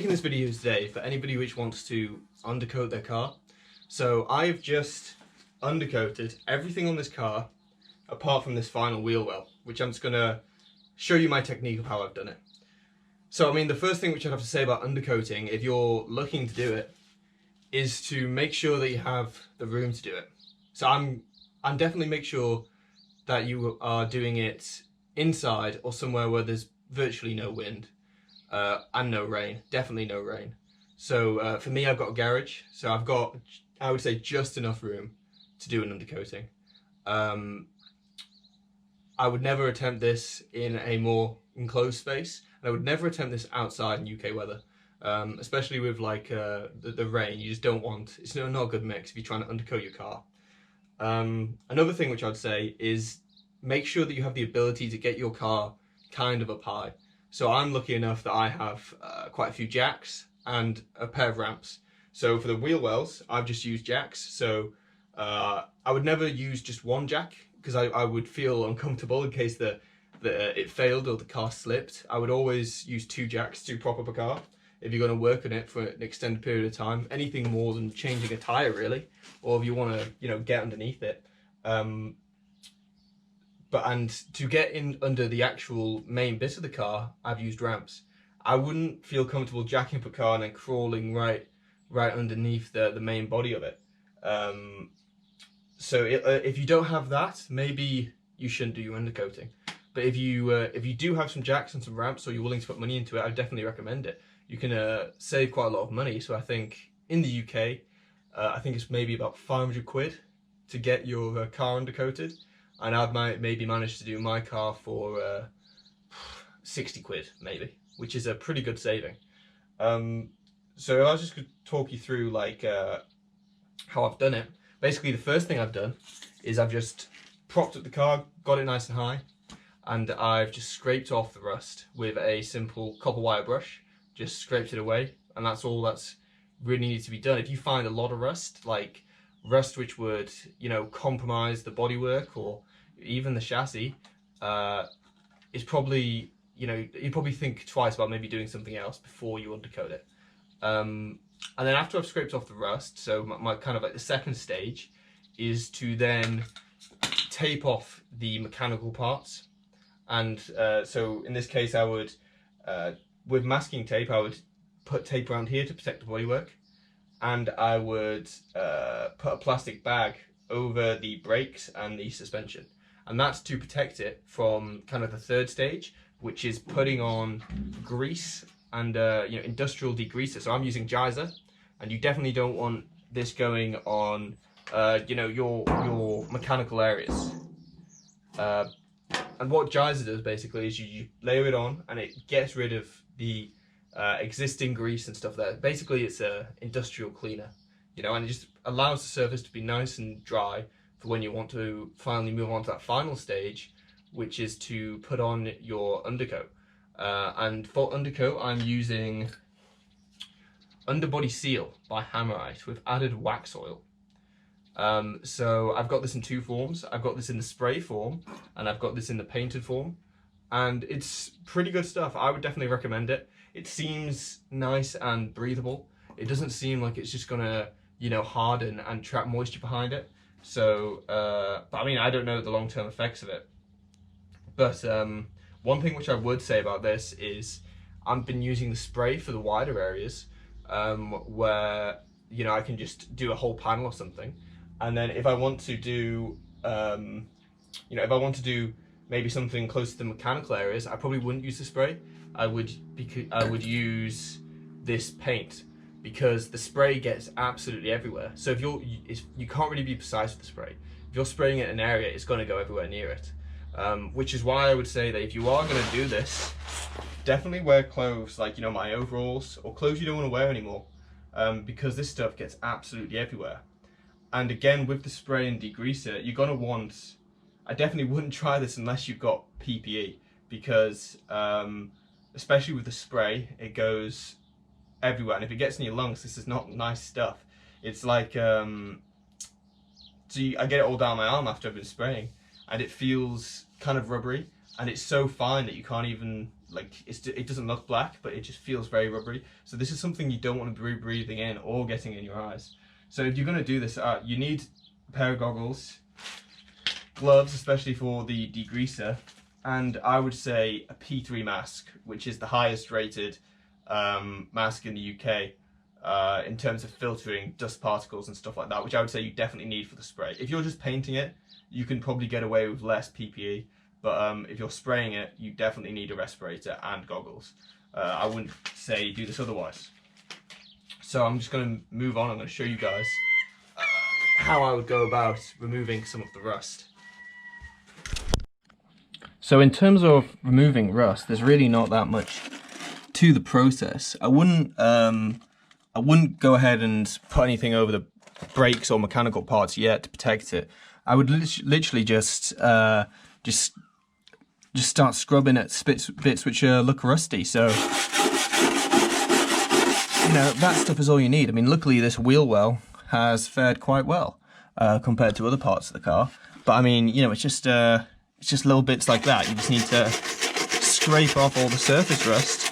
Making this video today for anybody which wants to undercoat their car. So I've just undercoated everything on this car apart from this final wheel well, which I'm just going to show you my technique of how I've done it. So I mean, the first thing which I'd have to say about undercoating, if you're looking to do it, is to make sure that you have the room to do it. So I'm definitely make sure that you are doing it inside or somewhere where there's virtually no wind. And no rain, definitely no rain. So for me, I've got a garage, so I've got, I would say, just enough room to do an undercoating. I would never attempt this in a more enclosed space, and I would never attempt this outside in UK weather, especially with like the rain. You just don't want, it's not a good mix if you're trying to undercoat your car. Another thing which I'd say is make sure that you have the ability to get your car kind of up high. So I'm lucky enough that I have quite a few jacks and a pair of ramps. So for the wheel wells, I've just used jacks. So I would never use just one jack because I would feel uncomfortable in case it failed or the car slipped. I would always use two jacks to prop up a car if you're going to work on it for an extended period of time. Anything more than changing a tyre really, or if you want to get underneath it. And to get in under the actual main bit of the car, I've used ramps. I wouldn't feel comfortable jacking up a car and then crawling right underneath the main body of it. So if you don't have that, maybe you shouldn't do your undercoating. But if you do have some jacks and some ramps, or you're willing to put money into it, I definitely recommend it. You can save quite a lot of money. So I think in the UK, I think it's maybe about 500 quid to get your car undercoated. And I've maybe managed to do my car for 60 quid, maybe, which is a pretty good saving. So I was just going to talk you through like how I've done it. Basically, the first thing I've done is I've just propped up the car, got it nice and high, and I've just scraped off the rust with a simple copper wire brush, just scraped it away, and that's all that's really needs to be done. If you find a lot of rust, like rust which would, compromise the bodywork or even the chassis, is probably, you probably think twice about maybe doing something else before you undercoat it. And then after I've scraped off the rust, so my kind of like the second stage is to then tape off the mechanical parts. And so in this case, I would, with masking tape, I would put tape around here to protect the bodywork. And I would put a plastic bag over the brakes and the suspension. And that's to protect it from kind of the third stage, which is putting on grease and industrial degreaser. So I'm using geyser, and you definitely don't want this going on your mechanical areas. And what geyser does basically is you layer it on, and it gets rid of the existing grease and stuff there. Basically, it's a industrial cleaner, and it just allows the surface to be nice and dry for when you want to finally move on to that final stage, which is to put on your undercoat. And for undercoat, I'm using Underbody Seal by Hammerite with added wax oil. So I've got this in two forms. I've got this in the spray form, and I've got this in the painted form. And it's pretty good stuff. I would definitely recommend it. It seems nice and breathable. It doesn't seem like it's just gonna, harden and trap moisture behind it. So, but I mean, I don't know the long-term effects of it. But one thing which I would say about this is I've been using the spray for the wider areas, where, I can just do a whole panel or something. And then if I want to do, if I want to do maybe something close to the mechanical areas, I probably wouldn't use the spray. I would use this paint, because the spray gets absolutely everywhere. So if you can't really be precise with the spray. If you're spraying it in an area, it's going to go everywhere near it. Which is why I would say that if you are going to do this, definitely wear clothes like my overalls, or clothes you don't want to wear anymore, because this stuff gets absolutely everywhere. And again, with the spray and degreaser, you're going to want, I definitely wouldn't try this unless you've got PPE, because especially with the spray, it goes everywhere, and if it gets in your lungs, this is not nice stuff. It's like I get it all down my arm after I've been spraying, and it feels kind of rubbery, and it's so fine that you can't even like it doesn't look black, but it just feels very rubbery. So this is something you don't want to be breathing in or getting in your eyes. So if you're going to do this, you need a pair of goggles, gloves, especially for the degreaser, and I would say a P3 mask, which is the highest rated mask in the UK in terms of filtering dust particles and stuff like that, which I would say you definitely need for the spray. If you're just painting it, you can probably get away with less PPE, but if you're spraying it, you definitely need a respirator and goggles. I wouldn't say do this otherwise. So I'm just going to move on. I'm going to show you guys how I would go about removing some of the rust. So in terms of removing rust, there's really not that much to the process. I wouldn't go ahead and put anything over the brakes or mechanical parts yet to protect it. I would literally just start scrubbing at bits which look rusty. So, you know, that stuff is all you need. I mean, luckily this wheel well has fared quite well compared to other parts of the car. But I mean, you know, it's just little bits like that. You just need to scrape off all the surface rust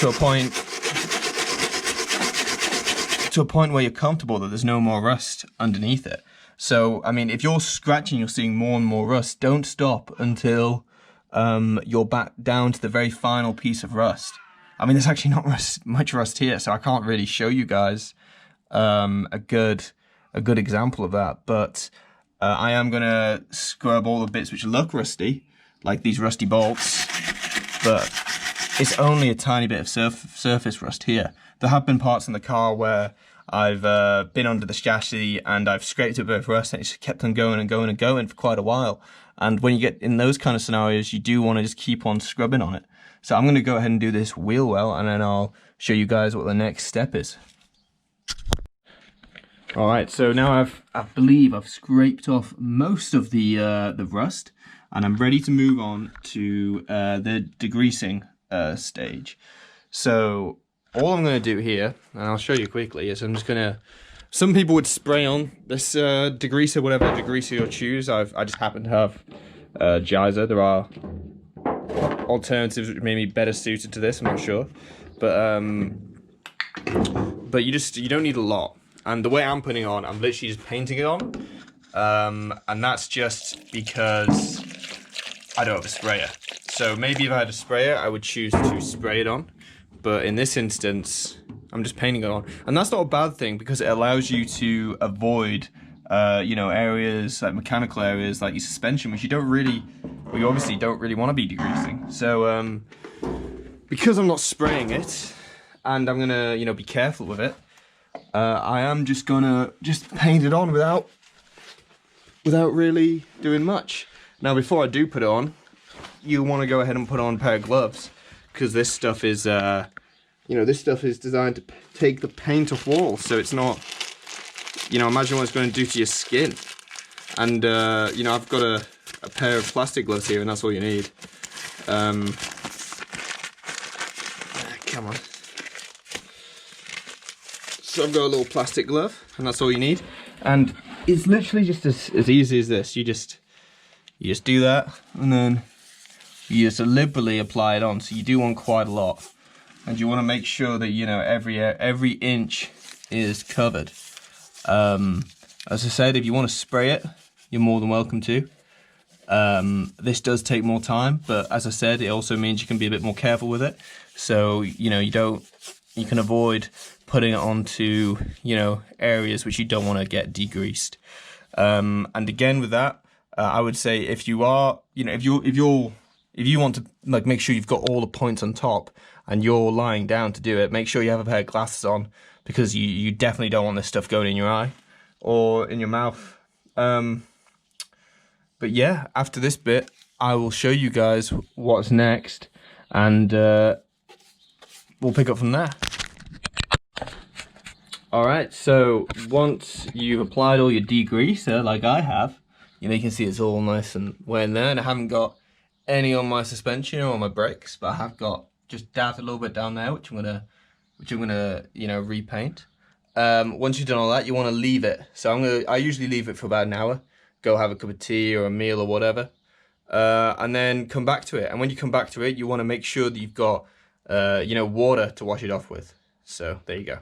to a point where you're comfortable that there's no more rust underneath it. So, I mean, if you're scratching, you're seeing more and more rust, don't stop until you're back down to the very final piece of rust. I mean, there's actually not much rust here, so I can't really show you guys a good example of that. But I am going to scrub all the bits which look rusty, like these rusty bolts, but it's only a tiny bit of surface rust here. There have been parts in the car where I've been under the chassis and I've scraped a bit of rust and it's kept on going and going and going for quite a while. And when you get in those kind of scenarios, you do want to just keep on scrubbing on it. So I'm going to go ahead and do this wheel well, and then I'll show you guys what the next step is. All right, so now I believe I've scraped off most of the rust, and I'm ready to move on to the degreasing stage. So all I'm going to do here, and I'll show you quickly, is I'm just going to... Some people would spray on this degreaser, whatever degreaser you choose. I just happen to have Geyser. There are alternatives which may be better suited to this, I'm not sure. But you don't need a lot. And the way I'm putting it on, I'm literally just painting it on. And that's just because I don't have a sprayer. So maybe if I had a sprayer, I would choose to spray it on. But in this instance, I'm just painting it on. And that's not a bad thing because it allows you to avoid, you know, areas like mechanical areas like your suspension, which you obviously don't really want to be degreasing. So because I'm not spraying it and I'm gonna, you know, be careful with it, I am just gonna paint it on without really doing much. Now, before I do put it on, you want to go ahead and put on a pair of gloves, because this stuff is, you know, this stuff is designed to take the paint off walls, so it's not, you know, imagine what it's going to do to your skin. And, you know, I've got a pair of plastic gloves here, and that's all you need. Come on. So I've got a little plastic glove, and that's all you need. And it's literally just as easy as this. You just do that, and then you just liberally apply it on. So you do want quite a lot, and you want to make sure that, you know, every inch is covered. As I said, if you want to spray it, you're more than welcome to. This does take more time, but as I said, it also means you can be a bit more careful with it. So, you know, you can avoid putting it onto, you know, areas which you don't want to get degreased. And again, with that, I would say if you are, you know, if you want to, like, make sure you've got all the points on top and you're lying down to do it, make sure you have a pair of glasses on, because you definitely don't want this stuff going in your eye or in your mouth. But yeah, after this bit, I will show you guys what's next, and we'll pick up from there. Alright, so once you've applied all your degreaser, like I have, you know, you can see it's all nice and wet in there, and I haven't got any on my suspension or on my brakes, but I have got just dabbed a little bit down there, which I'm gonna, you know, repaint. Once you've done all that, you want to leave it. So I usually leave it for about an hour. Go have a cup of tea or a meal or whatever. and then come back to it. And when you come back to it, you want to make sure that you've got water to wash it off with. So there you go.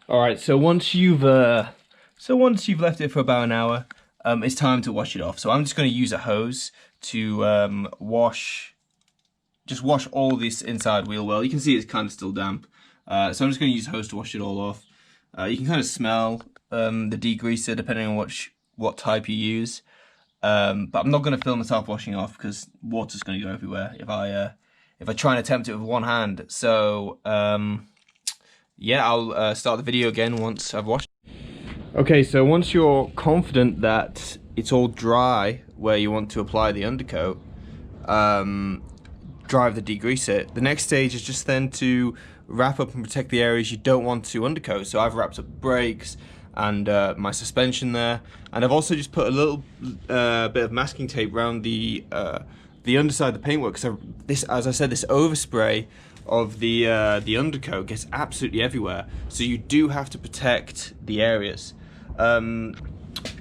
All right, so once you've left it for about an hour, it's time to wash it off. So I'm just going to use a hose to wash all this inside wheel well. You can see it's kind of still damp. So I'm just going to use a hose to wash it all off. You can kind of smell the degreaser depending on what type you use. But I'm not going to film myself washing off because water's going to go everywhere if I try and attempt it with one hand. So yeah, I'll start the video again once I've washed. Okay, so once you're confident that it's all dry where you want to apply the undercoat, drive the degreaser. The next stage is just then to wrap up and protect the areas you don't want to undercoat. So I've wrapped up the brakes and my suspension there, and I've also just put a little bit of masking tape around the underside of the paintwork. So this, as I said, this overspray of the undercoat gets absolutely everywhere. So you do have to protect the areas.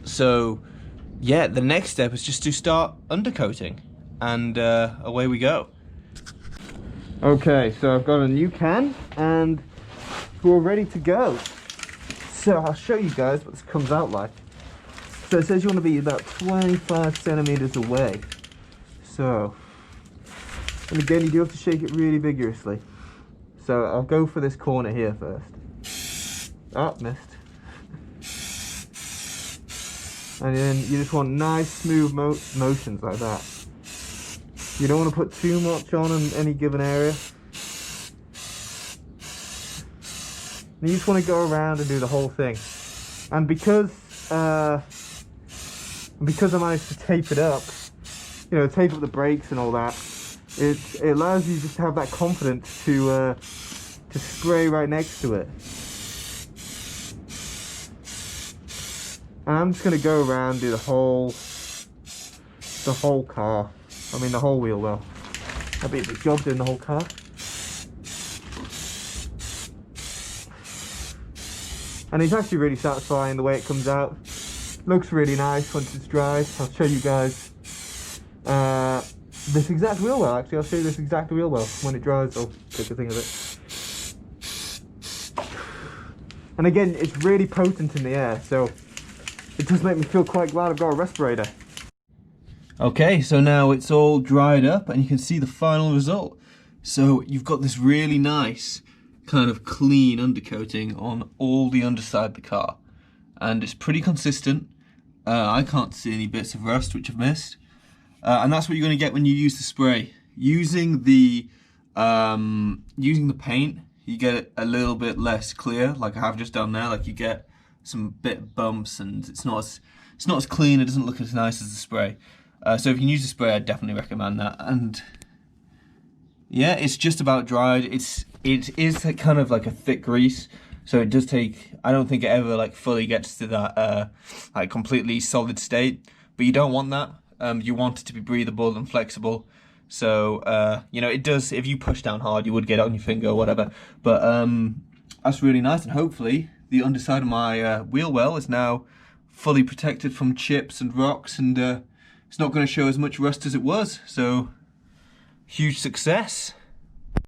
So yeah, the next step is just to start undercoating, and away we go. Okay, so I've got a new can and we're ready to go. So I'll show you guys what this comes out like. So it says you want to be about 25 centimeters away. So, and again, you do have to shake it really vigorously. So I'll go for this corner here first. Oh, missed. And then you just want nice smooth motions like that. You don't want to put too much on in any given area. And you just want to go around and do the whole thing. And because I managed to tape it up, tape up the brakes and all that, it allows you just to have that confidence to spray right next to it. And I'm just going to go around and do the whole car. I mean the whole wheel well. That'd be a big job doing the whole car. And it's actually really satisfying the way it comes out. Looks really nice once it's dry. I'll show you guys this exact wheel well. Actually, I'll show you this exact wheel well when it dries. I'll take a thing of it. And again, it's really potent in the air, so it does make me feel quite glad I've got a respirator. Okay, so now it's all dried up and you can see the final result. So you've got this really nice kind of clean undercoating on all the underside of the car, and it's pretty consistent. I can't see any bits of rust which I've missed, and that's what you're going to get when you use the spray. Using the paint, you get it a little bit less clear, like I have just done there. Like you get some bit bumps, and it's not as clean. It doesn't look as nice as the spray. So if you can use the spray, I'd definitely recommend that. And yeah, it's just about dried. It is kind of like a thick grease, so it does take, I don't think it ever like fully gets to that like completely solid state, but you don't want that. You want it to be breathable and flexible. So it does, if you push down hard, you would get it on your finger or whatever. But that's really nice, and hopefully the underside of my wheel well is now fully protected from chips and rocks, and it's not going to show as much rust as it was. So huge success.